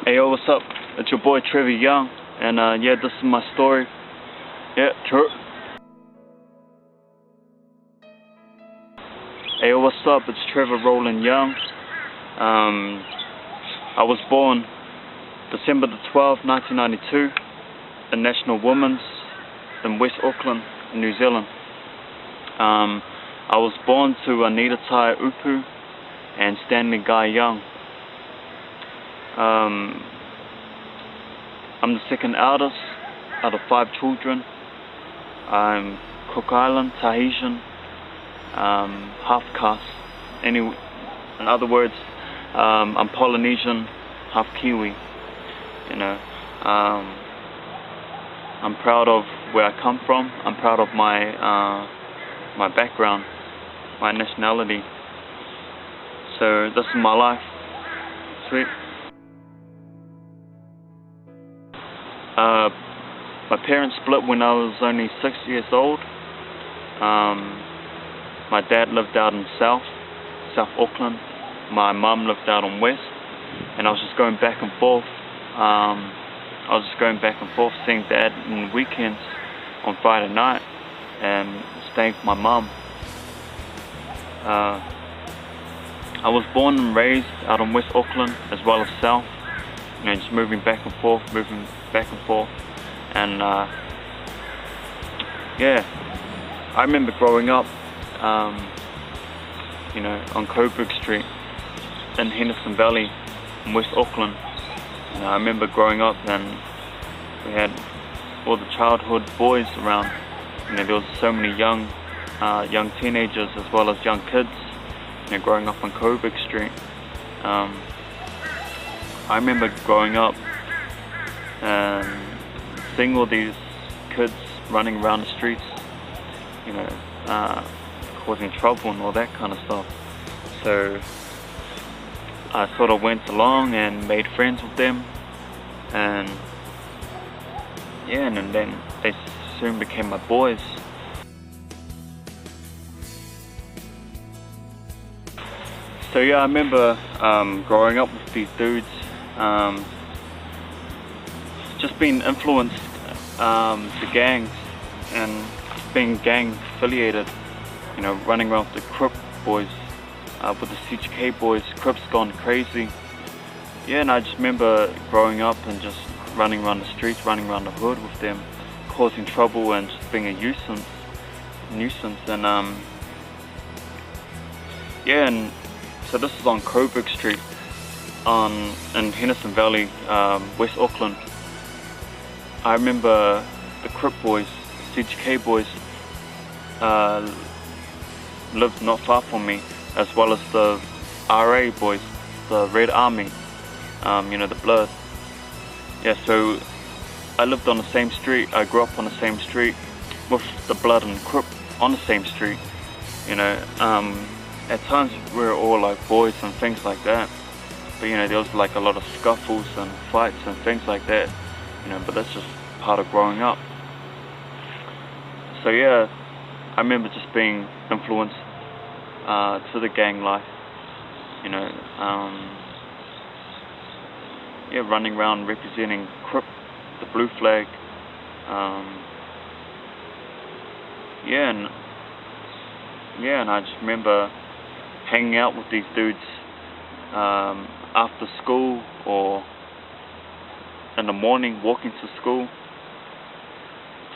Hey yo, what's up? It's your boy Trevor Young, and yeah, this is my story. Yeah, true. Hey yo, what's up? It's Trevor Roland Young. I was born December the 12th, 1992, in National Women's in West Auckland, New Zealand. I was born to Anita Tai Upu and Stanley Guy Young. I'm the second eldest out of 5 children. I'm Cook Island, Tahitian, half caste. In other words, I'm Polynesian, half Kiwi. You know, I'm proud of where I come from. I'm proud of my my background, my nationality. So this is my life. Sweet. My parents split when I was only 6 years old. My dad lived out in South Auckland. My mum lived out in West, and I was just going back and forth. Seeing Dad on weekends on Friday night and staying with my mum. I was born and raised out in West Auckland as well as South. You know, just moving back and forth, and yeah, I remember growing up, you know, on Coburg Street in Henderson Valley in West Auckland. You know, I remember growing up and we had all the childhood boys around. You know, there was so many young teenagers as well as young kids. You know, growing up on Coburg Street. I remember growing up and seeing all these kids running around the streets, you know, causing trouble and all that kind of stuff. So I sort of went along and made friends with them, and yeah, and then they soon became my boys. So yeah, I remember growing up with these dudes, just being influenced to gangs and being gang affiliated. You know, running around with the Crip boys, with the CGK boys, Crips gone crazy. Yeah, and I just remember growing up and just running around the streets, running around the hood with them, causing trouble and just being a nuisance. And yeah, and so this is on Coburg Street, in Henderson Valley, West Auckland. I remember the Crip boys, CGK boys, lived not far from me, as well as the RA boys, the Red Army, you know, the Blood. Yeah, so I lived on the same street. I grew up on the same street with the Blood and Crip on the same street. You know, at times we were all like boys and things like that, but you know, there was like a lot of scuffles and fights and things like that, you know, but that's just part of growing up. So yeah, I remember just being influenced to the gang life, you know, yeah, running around representing Crip, the blue flag, yeah, and I just remember hanging out with these dudes after school or in the morning, walking to school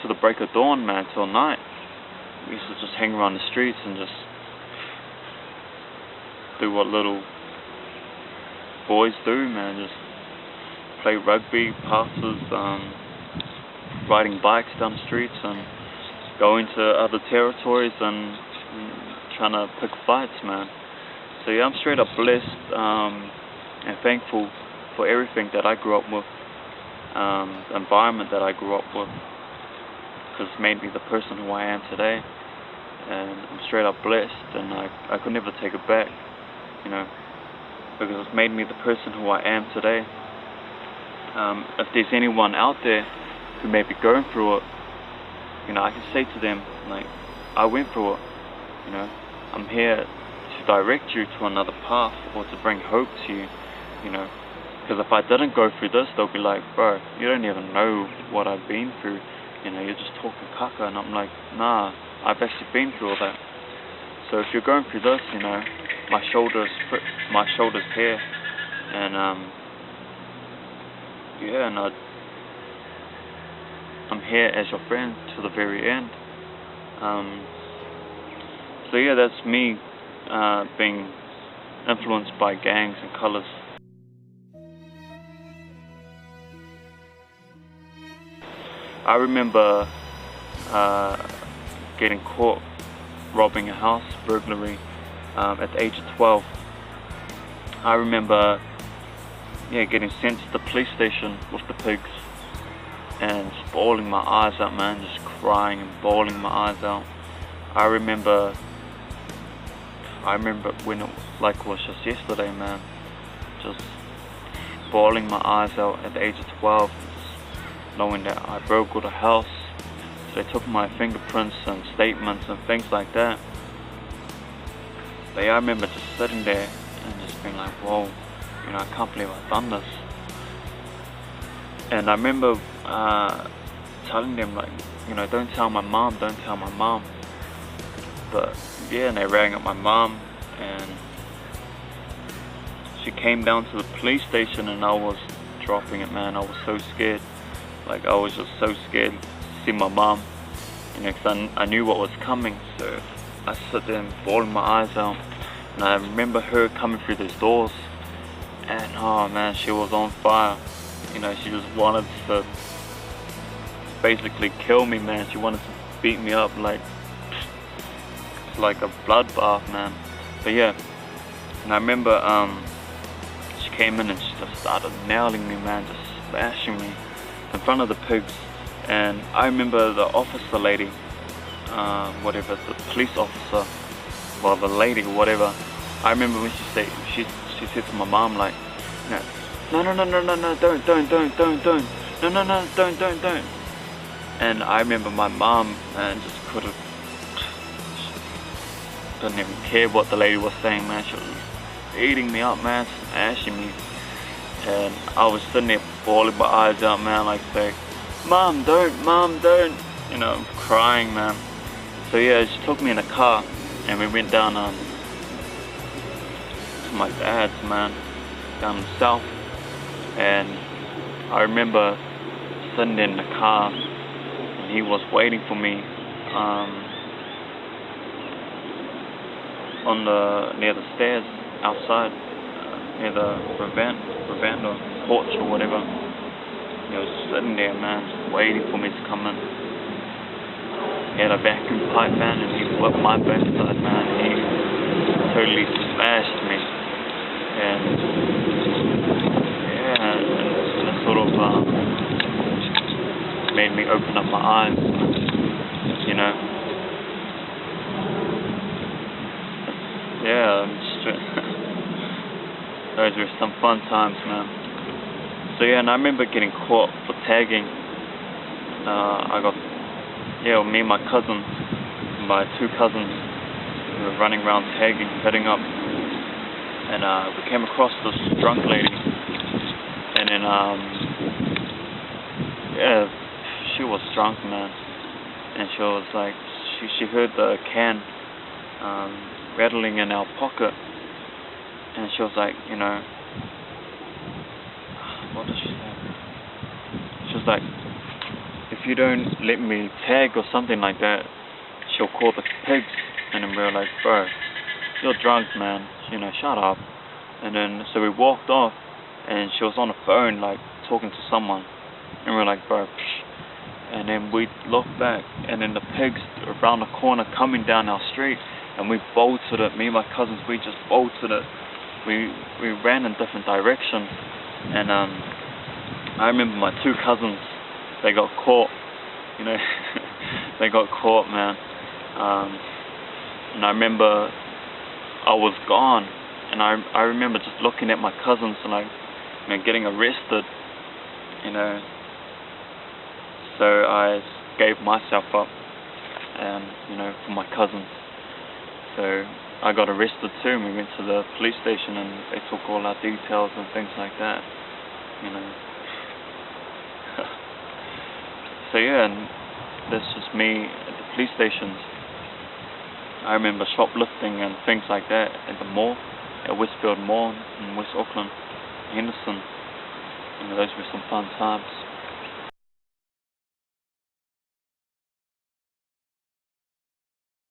to the break of dawn, man, till night. We used to just hang around the streets and just do what little boys do, man, just play rugby, passes, riding bikes down the streets and going to other territories and trying to pick fights, man. So yeah, I'm straight up blessed and thankful for everything that I grew up with, the environment that I grew up with, because it's made me the person who I am today. And I'm straight up blessed, and I could never take it back, you know, because it's made me the person who I am today. If there's anyone out there who may be going through it, you know, I can say to them, like, I went through it, you know, I'm here to direct you to another path or to bring hope to you, you know, Because if I didn't go through this, they'll be like, bro, you don't even know what I've been through. You know, you're just talking caca. And I'm like, nah, I've actually been through all that. So if you're going through this, you know, my shoulder's here, and yeah, and I'm here as your friend to the very end. So yeah, that's me being influenced by gangs and colors. I remember getting caught robbing a house, burglary, at the age of 12. I remember, getting sent to the police station with the pigs and just bawling my eyes out, man, just crying and bawling my eyes out. I remember when it was just yesterday, man, just bawling my eyes out at the age of 12, just knowing that I broke the house. So they took my fingerprints and statements and things like that. But yeah, I remember just sitting there and just being like, whoa, you know, I can't believe I've done this. And I remember telling them, like, you know, don't tell my mom. But yeah, and they rang up my mom, and she came down to the police station, and I was dropping it, man. I was so scared. Like, I was just so scared to see my mom, you know, because I knew what was coming. So I sit there and bawling my eyes out, and I remember her coming through those doors, and oh man, she was on fire. You know, she just wanted to basically kill me, man. She wanted to beat me up like a bloodbath, man. But yeah, and I remember she came in and she just started nailing me, man, just smashing me in front of the pigs. And I remember the officer lady, the police officer, well, the lady, whatever. I remember when she said to my mom, like, no, don't, don't. And I remember my mom, man, just didn't even care what the lady was saying, man. She was eating me up, man, smashing me. And I was sitting there bawling my eyes out, man, like saying, Mom, don't, you know, crying, man. So yeah, she took me in a car, and we went down to my dad's, man, down south. And I remember sitting in the car, and he was waiting for me near the stairs outside, near the veranda porch or whatever. He was sitting there, man, just waiting for me to come in. He had a vacuum pipe, man, and he whipped my backside, man. He totally smashed me. And yeah, and it sort of made me open up my eyes, you know. Yeah, those were some fun times, man. So yeah, and I remember getting caught for tagging. Me and my cousins, my two cousins, we were running around tagging, heading up, and we came across this drunk lady, and then she was drunk, man, and she was like, she heard the can rattling in our pocket, and she was like, you know, what did she say? She was like, if you don't let me tag or something like that, she'll call the pigs. And then we were like, bro, you're drunk, man, you know, shut up. And then so we walked off, and she was on the phone, like, talking to someone, and we were like, bro, psh. And then we looked back, and then the pigs around the corner coming down our street, and we bolted it. Me and my cousins, we just bolted it. We ran in different directions, and I remember my two cousins, they got caught, you know. They got caught, man. And I remember I was gone, and I remember just looking at my cousins and, like, you know, getting arrested, you know. So I gave myself up, and, you know, for my cousins. So I got arrested too, and we went to the police station, and they took all our details and things like that. you know. So yeah, and that's just me at the police stations. I remember shoplifting and things like that at the mall, at Westfield Mall in West Auckland, Henderson. You know, those were some fun times.